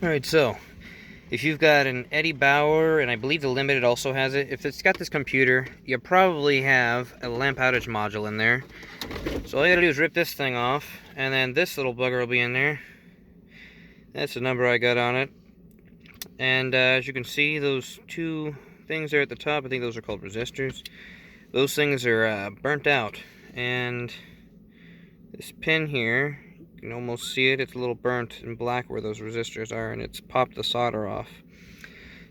Alright, so if you've got an Eddie Bauer, and I believe the Limited also has it, if it's got this computer, you probably have a Lamp Outage Module in there. So all you gotta do is rip this thing off, and then this little bugger will be in there. That's the number I got on it. And as you can see, those two things there at the top, I think those are called resistors. Those things are burnt out. And this pin here, you can almost see it, it's a little burnt and black where those resistors are, and it's popped the solder off.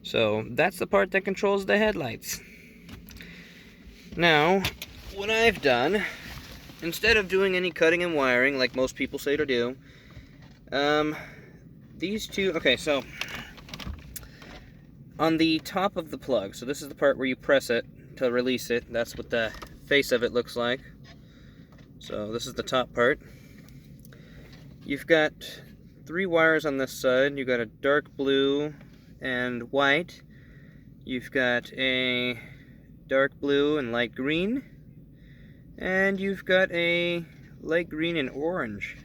So that's the part that controls the headlights. Now, what I've done, instead of doing any cutting and wiring like most people say to do, these two, okay, so on the top of the plug, so this is the part where you press it to release it, that's what the face of it looks like. So this is the top part. You've got 3 wires on this side. You've got a dark blue and white. You've got a dark blue and light green. And you've got a light green and orange.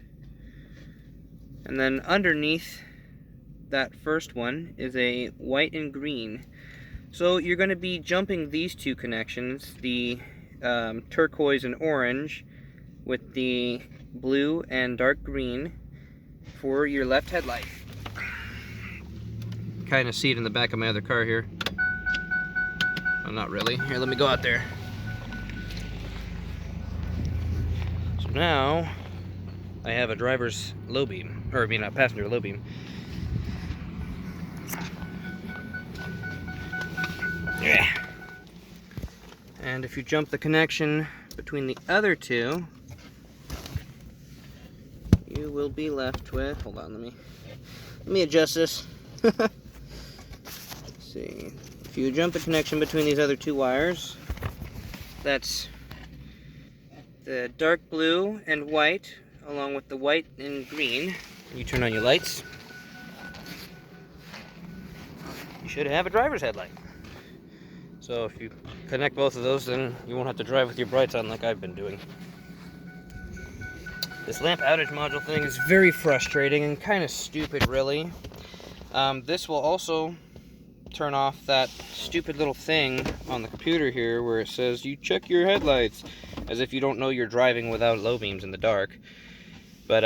And then underneath that first one is a white and green. So you're going to be jumping these two connections, the turquoise and orange with the blue and dark green for your left headlight. Kind of see it in the back of my other car here. Oh, not really. Here, let me go out there. So now I have a driver's low beam, or I mean a passenger low beam. Yeah. And if you jump the connection between the other two, you will be left with, hold on, let me adjust this. Let's see. If you jump the connection between these other two wires, that's the dark blue and white, along with the white and green. You turn on your lights, you should have a driver's headlight. So if you connect both of those, then you won't have to drive with your brights on like I've been doing. This lamp outage module thing is very frustrating and kind of stupid, really. This will also turn off that stupid little thing on the computer here where it says you check your headlights, as if you don't know you're driving without low beams in the dark. But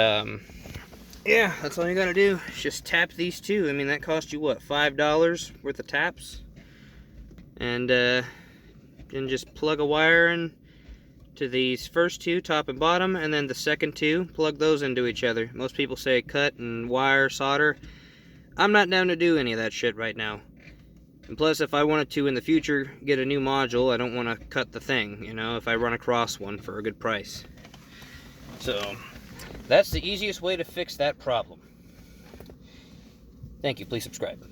yeah, that's all you gotta do. Just tap these two. I mean, that cost you what, $5 worth of taps? And then just plug a wire in to these first two, top and bottom, and then the second two, plug those into each other. Most people say cut and wire, solder. I'm not down to do any of that shit right now. And plus, if I wanted to in the future get a new module, I don't want to cut the thing, you know, if I run across one for a good price. So that's the easiest way to fix that problem. Thank you. Please subscribe.